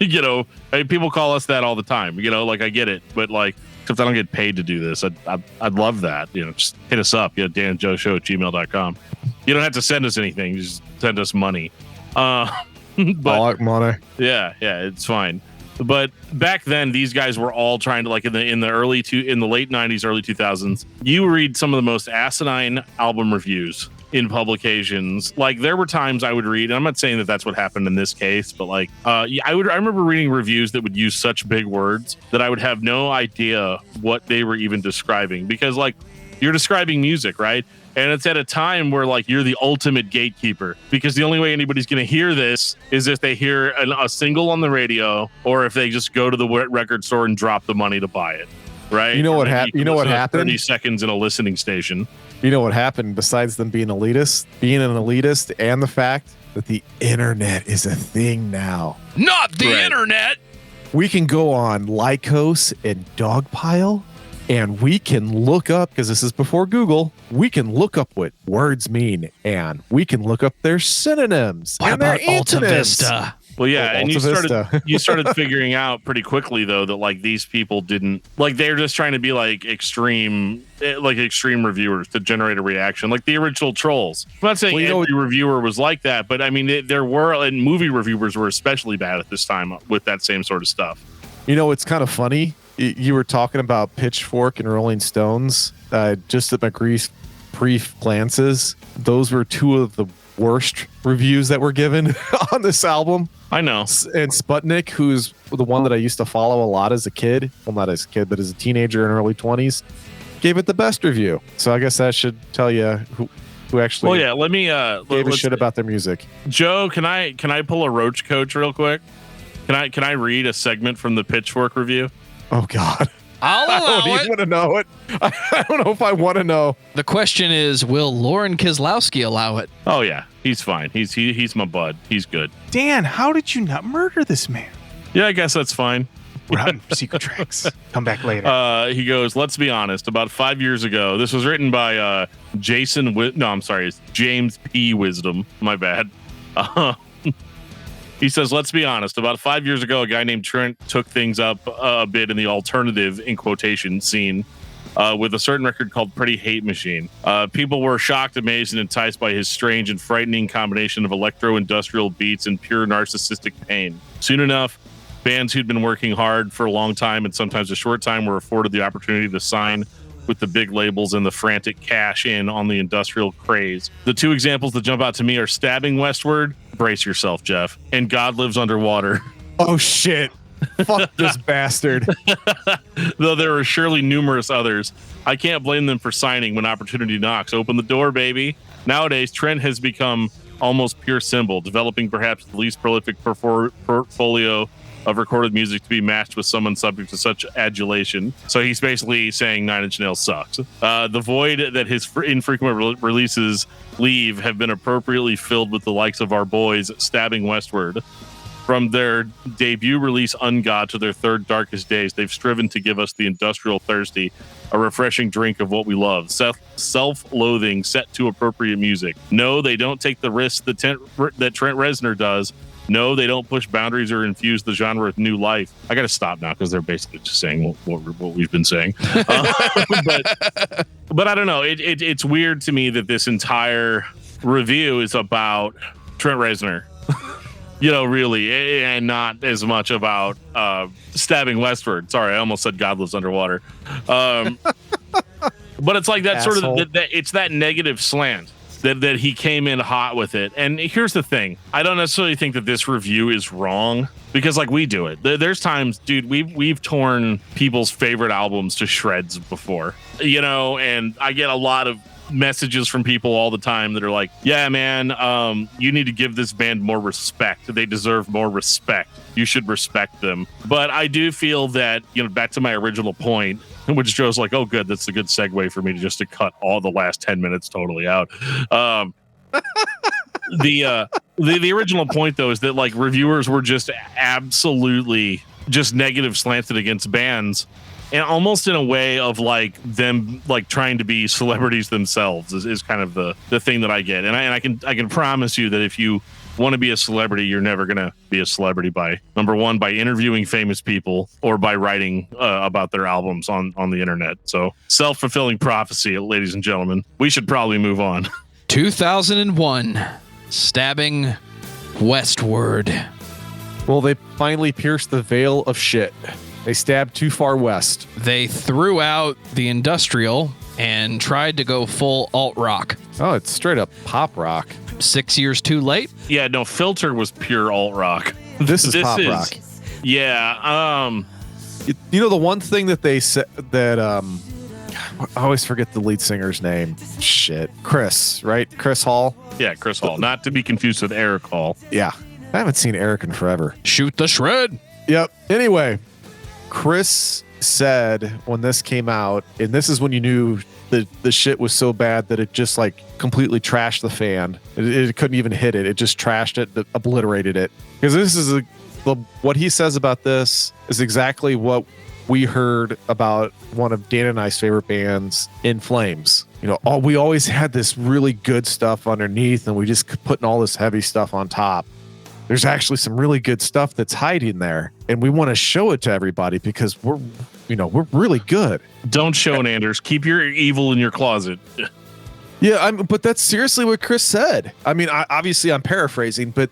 You know, I mean, people call us that all the time. You know, like I get it, but like, except I don't get paid to do this. I'd love that. You know, just hit us up. You know, danjoeshow@gmail.com. You don't have to send us anything. Just send us money. But money. yeah, it's fine. But back then, these guys were all trying to, like, in the late 90s, early 2000s. You read some of the most asinine album reviews in publications. Like, there were times I would read, and I'm not saying that that's what happened in this case, but like, I remember reading reviews that would use such big words that I would have no idea what they were even describing, because like, you're describing music, right? And it's at a time where like you're the ultimate gatekeeper, because the only way anybody's going to hear this is if they hear a single on the radio, or if they just go to the record store and drop the money to buy it, right? You know what happened? You know what happened? 30 seconds in a listening station. You know what happened? Besides them being an elitist, and the fact that the internet is a thing now. Not the internet. We can go on Lycos and Dogpile, and we can look up, because this is before Google, we can look up what words mean, and we can look up their synonyms. What and their about Alta antonyms. Vista? Well, yeah, and you started Vista. figuring out pretty quickly though that like these people didn't, like, they're just trying to be like extreme reviewers to generate a reaction, like the original trolls. I'm not saying every reviewer was like that, but I mean there were, and movie reviewers were especially bad at this time with that same sort of stuff. You know, it's kind of funny. You were talking about Pitchfork and Rolling Stones. Just at my brief glances, those were two of the worst reviews that were given on this album. I know. And Sputnik, who's the one that I used to follow a lot as a kid, well, not as a kid, but as a teenager in early 20s, gave it the best review. So I guess that should tell you who actually. Well, yeah. Let me gave a shit about their music. Joe, can I pull a roach coach real quick? Can I read a segment from the Pitchfork review? Oh God. I'll allow I don't even want to know it. I don't know if I want to know. The question is, will Lauren Kislowski allow it? Oh yeah, he's fine. He's my bud. He's good. Dan, how did you not murder this man? Yeah, I guess that's fine. We're out in secret tracks. Come back later. He goes, let's be honest, about 5 years ago, this was written by it's James P. Wisdom. My bad. He says, let's be honest, about 5 years ago, a guy named Trent took things up a bit in the alternative, in quotation, scene with a certain record called Pretty Hate Machine. People were shocked, amazed, and enticed by his strange and frightening combination of electro-industrial beats and pure narcissistic pain. Soon enough, bands who'd been working hard for a long time and sometimes a short time were afforded the opportunity to sign with the big labels and the frantic cash in on the industrial craze. The two examples that jump out to me are Stabbing Westward, brace yourself, Geoff, and God Lives Underwater. Oh shit. Fuck this bastard. Though there are surely numerous others. I can't blame them for signing when opportunity knocks. Open the door, baby. Nowadays, Trent has become almost pure symbol, developing perhaps the least prolific portfolio of recorded music to be matched with someone subject to such adulation. So he's basically saying Nine Inch Nails sucks. The void that his infrequent releases leave have been appropriately filled with the likes of our boys Stabbing Westward. From their debut release Ungod to their third Darkest Days, they've striven to give us the industrial thirsty, a refreshing drink of what we love, self-loathing set to appropriate music. No, they don't take the risks that Trent Reznor does. No, they don't push boundaries or infuse the genre with new life. I got to stop now because they're basically just saying what we've been saying. But I don't know. It's weird to me that this entire review is about Trent Reznor. You know, really, and not as much about Stabbing Westward. Sorry, I almost said God Lives Underwater. But it's like that Asshole. sort of it's that negative slant that he came in hot with it. And here's the thing. I don't necessarily think that this review is wrong because like we do it. There's times, dude, we've torn people's favorite albums to shreds before, you know, and I get a lot of messages from people all the time that are like, yeah, man, you need to give this band more respect. They deserve more respect. You should respect them. But I do feel that, you know, back to my original point, which Joe's like, oh, good, that's a good segue for me to cut all the last 10 minutes totally out. The original point, though, is that like reviewers were just absolutely just negative slanted against bands. and almost in a way of like them like trying to be celebrities themselves is kind of the thing that I get. And I can promise you that if you want to be a celebrity, you're never going to be a celebrity by, number one, by interviewing famous people or by writing about their albums on the internet. So self-fulfilling prophecy, ladies and gentlemen. We should probably move on. 2001, Stabbing Westward. Well, they finally pierced the veil of shit. They stabbed too far west. They threw out the industrial and tried to go full alt rock. Oh, it's straight up pop rock. 6 years too late. Yeah, no, Filter was pure alt rock. This is pop rock. Yeah. You know, the one thing that they said that I always forget the lead singer's name. Shit. Chris, right? Chris Hall? Yeah, Chris Hall. Not to be confused with Eric Hall. Yeah. I haven't seen Eric in forever. Shoot the shred. Yep. Anyway, Chris said when this came out, and this is when you knew the shit was so bad that it just like completely trashed the fan. It couldn't even hit it. It just trashed it, obliterated it. Because this is what he says about this is exactly what we heard about one of Dan and I's favorite bands, In Flames. You know, we always had this really good stuff underneath, and we just putting all this heavy stuff on top. There's actually some really good stuff that's hiding there, and we want to show it to everybody because we're really good. Don't show it, Anders. Keep your evil in your closet. Yeah, but that's seriously what Chris said. I mean, obviously I'm paraphrasing, but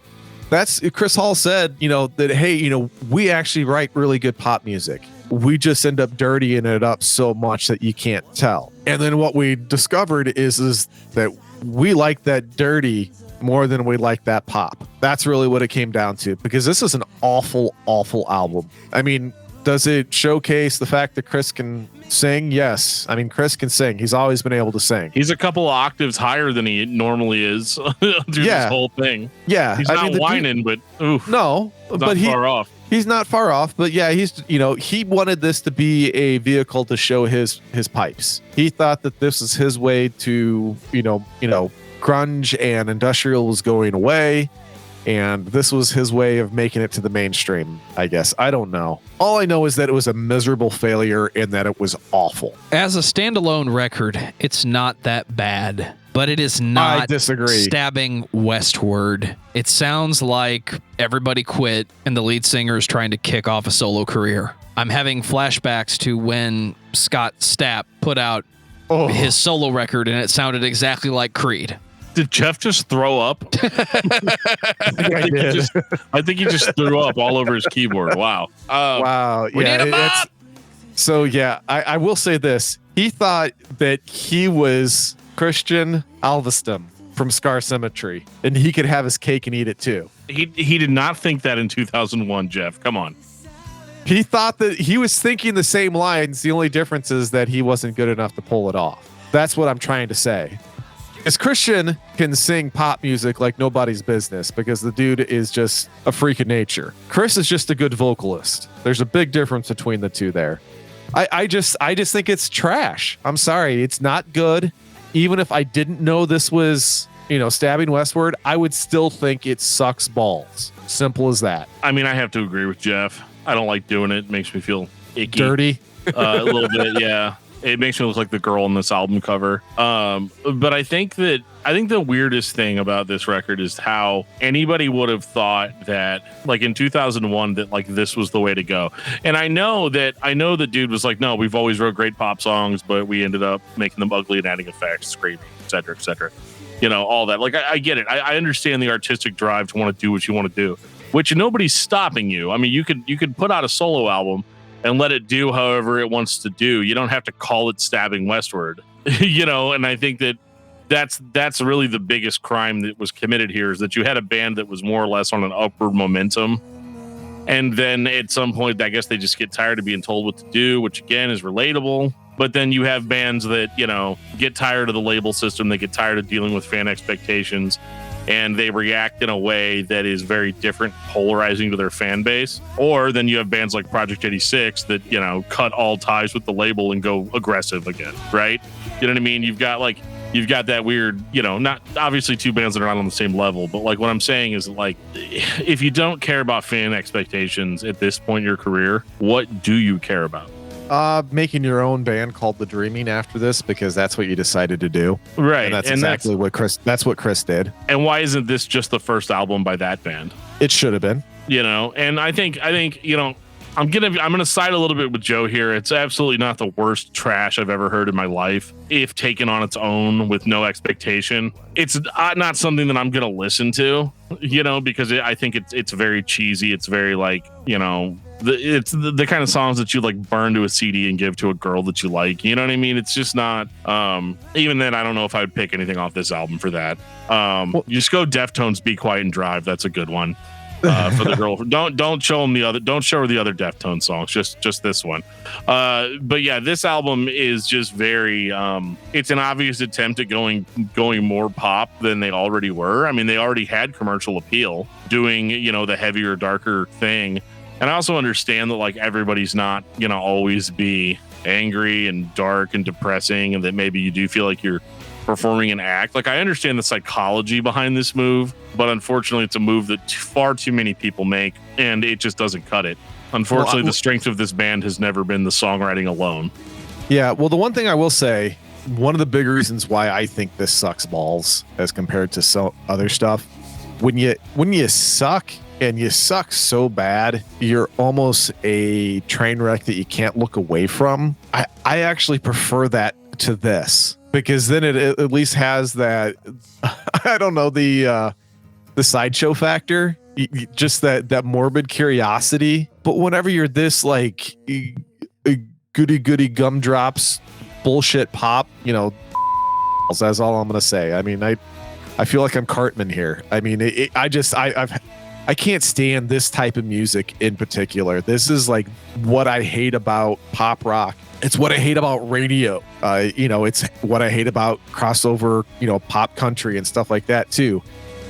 that's Chris Hall said, that, hey, we actually write really good pop music. We just end up dirtying it up so much that you can't tell. And then what we discovered is that we like that dirty more than we like that pop. That's really what it came down to, because this is an awful, awful album. I mean, does it showcase the fact that Chris can sing? Yes. I mean, Chris can sing. He's always been able to sing. He's a couple of octaves higher than he normally is through this whole thing. Yeah. He's not whining, but oof. No, but far off. He's not far off, but yeah, he wanted this to be a vehicle to show his pipes. He thought that this is his way to, grunge and industrial was going away, and this was his way of making it to the mainstream, I guess. I don't know. All I know is that it was a miserable failure and that it was awful. As a standalone record, it's not that bad, but it is not I disagree. Stabbing Westward. It sounds like everybody quit and the lead singer is trying to kick off a solo career. I'm having flashbacks to when Scott Stapp put out his solo record, and it sounded exactly like Creed. Did Geoff just throw up? I think he just threw up all over his keyboard. Wow. Wow. We need a mop! So, yeah, I will say this. He thought that he was Christian Alveston from Scar Symmetry, and he could have his cake and eat it too. He did not think that in 2001, Geoff. Come on. He thought that he was thinking the same lines. The only difference is that he wasn't good enough to pull it off. That's what I'm trying to say. Because Christian can sing pop music like nobody's business because the dude is just a freak of nature. Chris is just a good vocalist. There's a big difference between the two there. I just think it's trash. I'm sorry. It's not good. Even if I didn't know this was, Stabbing Westward, I would still think it sucks balls. Simple as that. I mean, I have to agree with Geoff. I don't like doing it. It makes me feel icky. Dirty. A little bit, yeah. It makes me look like the girl on this album cover. But I think the weirdest thing about this record is how anybody would have thought that, like in 2001, that like this was the way to go. And I know the dude was like, no, we've always wrote great pop songs, but we ended up making them ugly and adding effects, screaming, et cetera, all that. Like I get it. I understand the artistic drive to want to do what you want to do, which nobody's stopping you. I mean, you could put out a solo album and let it do however it wants to do. You don't have to call it Stabbing Westward, and I think that's really the biggest crime that was committed here, is that you had a band that was more or less on an upward momentum. And then at some point, I guess they just get tired of being told what to do, which again is relatable. But then you have bands that, get tired of the label system. They get tired of dealing with fan expectations, and they react in a way that is very different, polarizing to their fan base. Or then you have bands like Project 86 that, cut all ties with the label and go aggressive again, right? You know what I mean? You've got that weird, not obviously two bands that are not on the same level, but like what I'm saying is like, if you don't care about fan expectations at this point in your career, what do you care about? Making your own band called The Dreaming after this because that's what you decided to do. Right. And that's exactly what Chris did. And why isn't this just the first album by that band? It should have been. And I think, I'm gonna side a little bit with Joe here. It's absolutely not the worst trash I've ever heard in my life. If taken on its own with no expectation, it's not something that I'm gonna listen to. Because I think it's very cheesy. It's very it's the kind of songs that you like burn to a CD and give to a girl that you like. You know what I mean? It's just not. Even then, I don't know if I would pick anything off this album for that. You just go Deftones, Be Quiet and Drive. That's a good one. For the girl, don't show them don't show her the other Deftones songs, just this one. But yeah, this album is just very it's an obvious attempt at going more pop than they already were. I mean, they already had commercial appeal doing the heavier, darker thing. And I also understand that like everybody's not gonna always be angry and dark and depressing, and that maybe you do feel like you're performing an act. Like I understand the psychology behind this move, but unfortunately it's a move that far too many people make, and it just doesn't cut it. Unfortunately, the strength of this band has never been the songwriting alone. Yeah, well, the one thing I will say, one of the big reasons why I think this sucks balls as compared to some other stuff, when you suck and you suck so bad, you're almost a train wreck that you can't look away from. I actually prefer that to this. Because then it at least has that, I don't know, the sideshow factor, just that morbid curiosity. But whenever you're this like goody gumdrops bullshit pop, that's all I'm gonna say. I mean, I feel like I'm Cartman here. I mean, I can't stand this type of music in particular. This is like what I hate about pop rock. It's what I hate about radio. It's what I hate about crossover, pop country and stuff like that too.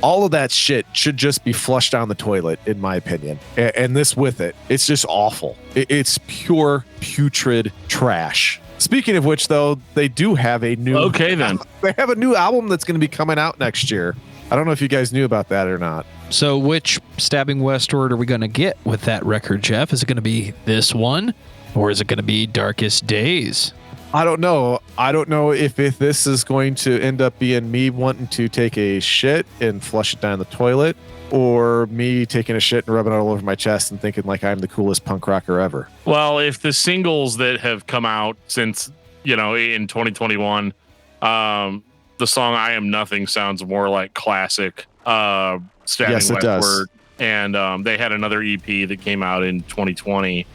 All of that shit should just be flushed down the toilet, in my opinion. And this with it, it's just awful. It's pure, putrid trash. Speaking of which, though, they do have a new. Okay, then they have a new album that's going to be coming out next year. I don't know if you guys knew about that or not. So, which Stabbing Westward are we going to get with that record, Geoff? Is it going to be this one? Or is it going to be Darkest Days? I don't know. I don't know if this is going to end up being me wanting to take a shit and flush it down the toilet, or me taking a shit and rubbing it all over my chest and thinking like I'm the coolest punk rocker ever. Well, if the singles that have come out since, in 2021, the song I Am Nothing sounds more like classic Stabbing Westward. Does. And they had another EP that came out in 2020.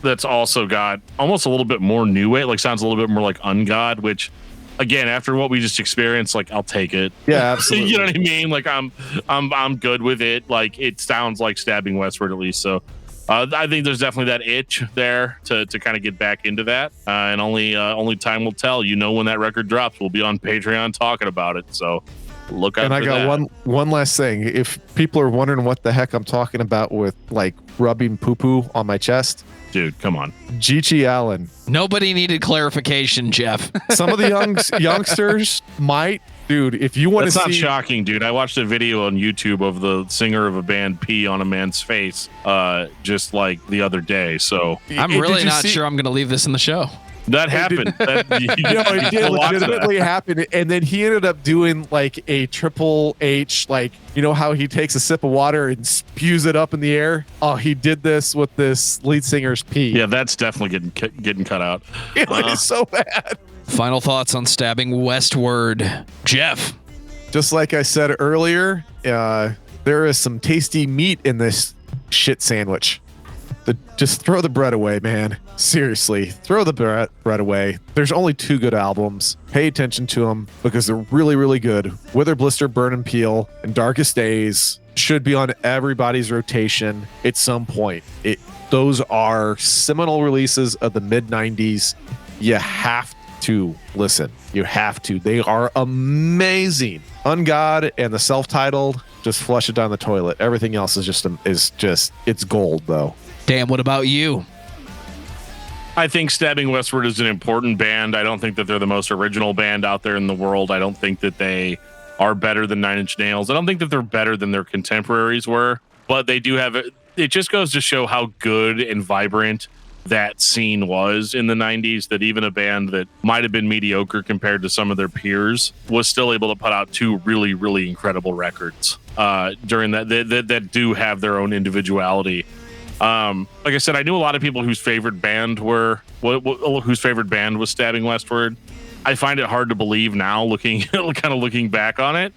That's also got almost a little bit more new wave, like sounds a little bit more like Ungod, which again, after what we just experienced, like I'll take it. Yeah, absolutely. You know what I mean? Like I'm good with it. Like it sounds like Stabbing Westward at least. So I think there's definitely that itch there to kind of get back into that. And only time will tell. When that record drops, we'll be on Patreon talking about it. So look out. And I got one last thing. If people are wondering what the heck I'm talking about with like rubbing poo-poo on my chest, dude, come on. G.G. Allen. Nobody needed clarification, Geoff. Some of the youngsters might. Dude, if you want to see... That's not shocking, dude. I watched a video on YouTube of the singer of a band pee on a man's face just like the other day. So I'm really not sure I'm going to leave this in the show. That happened. It did legitimately happen. And then he ended up doing like a Triple H, like, how he takes a sip of water and spews it up in the air? Oh, he did this with this lead singer's pee. Yeah, that's definitely getting cut out. It's so bad. Final thoughts on Stabbing Westward. Geoff. Just like I said earlier, there is some tasty meat in this shit sandwich. Just throw the bread away, man. Seriously, throw the bread away. There's only 2 good albums. Pay attention to them because they're really, really good. Wither, Blister, Burn, and Peel, and Darkest Days should be on everybody's rotation at some point. Those are seminal releases of the mid-90s. You have to listen. You have to. They are amazing. Ungod and the self-titled, just flush it down the toilet. Everything else is just it's gold, though. Dan, what about you? I think Stabbing Westward is an important band. I don't think that they're the most original band out there in the world. I don't think that they are better than Nine Inch Nails. I don't think that they're better than their contemporaries were, but they do have it. It just goes to show how good and vibrant that scene was in the 90s, that even a band that might have been mediocre compared to some of their peers was still able to put out two really, really incredible records during that do have their own individuality. Like I said, I knew a lot of people whose favorite band was Stabbing Westward. I find it hard to believe now, looking back on it.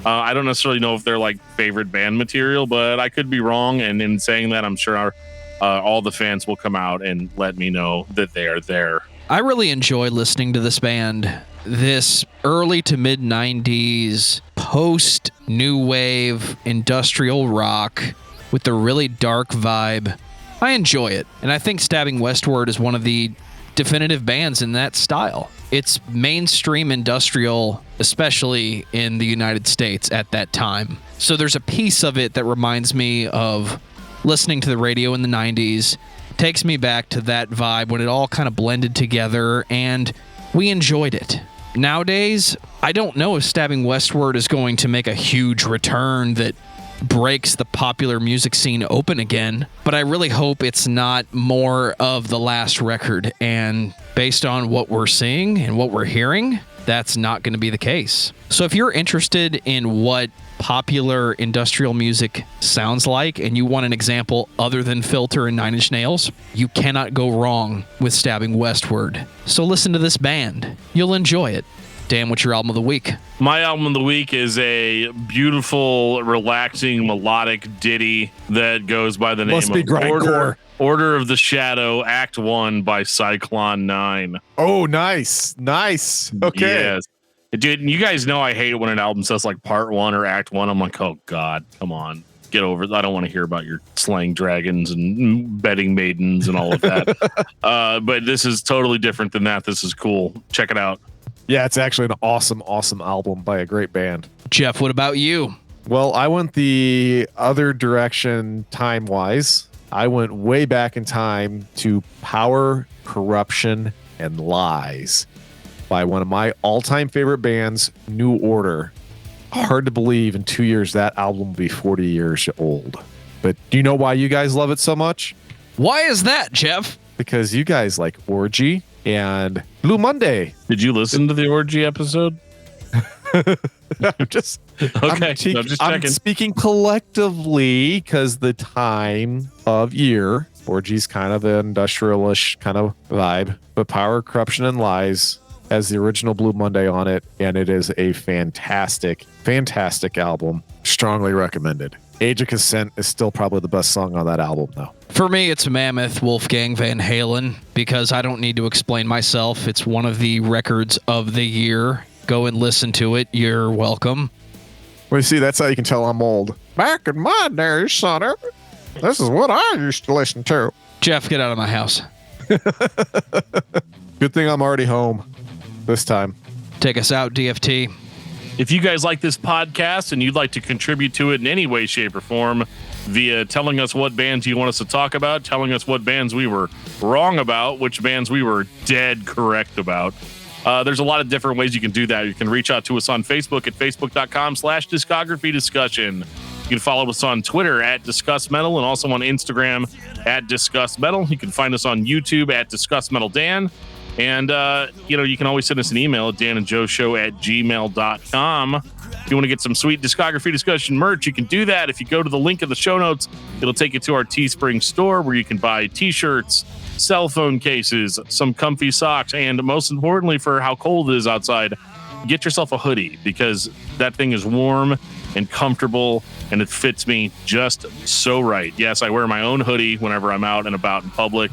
I don't necessarily know if they're like favorite band material, but I could be wrong. And in saying that, I'm sure all the fans will come out and let me know that they are there. I really enjoy listening to this band. This early to mid 90s post new wave industrial rock with the really dark vibe. I enjoy it. And I think Stabbing Westward is one of the definitive bands in that style. It's mainstream industrial, especially in the United States at that time. So there's a piece of it that reminds me of listening to the radio in the 90s, takes me back to that vibe when it all kind of blended together, and we enjoyed it. Nowadays, I don't know if Stabbing Westward is going to make a huge return that breaks the popular music scene open again, but I really hope it's not more of the last record, and based on what we're seeing and what we're hearing, that's not going to be the case. So if you're interested in what popular industrial music sounds like and you want an example other than Filter and Nine Inch Nails, you cannot go wrong with Stabbing Westward. So listen to this band. You'll enjoy it. Dan, what's your album of the week? My album of the week is a beautiful, relaxing, melodic ditty that goes by the name of Order of the Shadow, Act 1 by Psyclon 9. Oh, nice. Okay. Yes. Dude, you guys know I hate it when an album says like part 1 or act 1. I'm like, oh God, come on. Get over it. I don't want to hear about your slaying dragons and bedding maidens and all of that. But this is totally different than that. This is cool. Check it out. Yeah, it's actually an awesome album by a great band. Jeff, what about you? Well, I went the other direction time-wise. I went way back in time to Power, Corruption, and Lies by one of my all-time favorite bands, New Order. Hard to believe in 2 years that album will be 40 years old. But do you know why you guys love it so much? Why is that, Jeff? Because you guys like Orgy and Blue Monday. Did you listen to the Orgy episode? I'm just I'm speaking collectively because the time of year. Orgy's kind of an industrialish kind of vibe, but Power, Corruption, and Lies has the original Blue Monday on it, and it is a fantastic album. Strongly recommended. Age of Consent is still probably the best song on that album, though. For me, it's Mammoth Wolfgang Van Halen, because I don't need to explain myself. It's one of the records of the year. Go and listen to it. You're welcome. Well, you see, that's how you can tell I'm old. Back in my days, son, this is what I used to listen to. Jeff, get out of my house. Good thing I'm already home this time. Take us out, DFT. If you guys like this podcast and you'd like to contribute to it in any way, shape, or form via telling us what bands you want us to talk about, telling us what bands we were wrong about, which bands we were dead correct about, there's a lot of different ways you can do that. You can reach out to us on Facebook at facebook.com/discography discussion. You can follow us on Twitter at discussmetal and also on Instagram at discussmetal. You can find us on YouTube at discussmetaldan. And, you can always send us an email at danandjoeshow@gmail.com. If you want to get some sweet Discography Discussion merch, you can do that. If you go to the link in the show notes, it'll take you to our Teespring store where you can buy t-shirts, cell phone cases, some comfy socks, and most importantly, for how cold it is outside, get yourself a hoodie, because that thing is warm and comfortable and it fits me just so right. Yes, I wear my own hoodie whenever I'm out and about in public,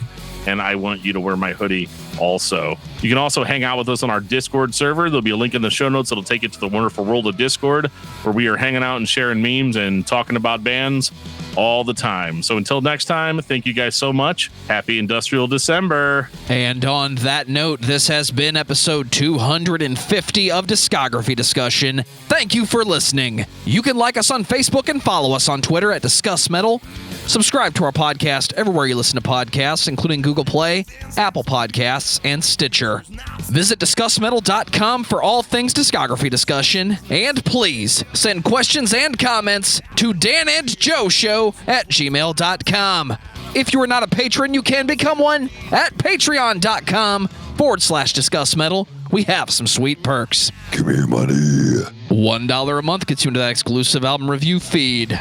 and I want you to wear my hoodie also. You can also hang out with us on our Discord server. There'll be a link in the show notes that'll take you to the wonderful world of Discord, where we are hanging out and sharing memes and talking about bands all the time. So until next time, thank you guys so much. Happy Industrial December. And on that note, this has been episode 250 of Discography Discussion. Thank you for listening. You can like us on Facebook and follow us on Twitter at discussmetal. Subscribe to our podcast everywhere you listen to podcasts, including Google Play, Apple Podcasts, and Stitcher. Visit discussmetal.com for all things discography discussion. And please send questions and comments to danandjoeshow@gmail.com. If you are not a patron, you can become one at patreon.com/discussmetal. We have some sweet perks. Give me your money. $1 a month gets you into that exclusive album review feed.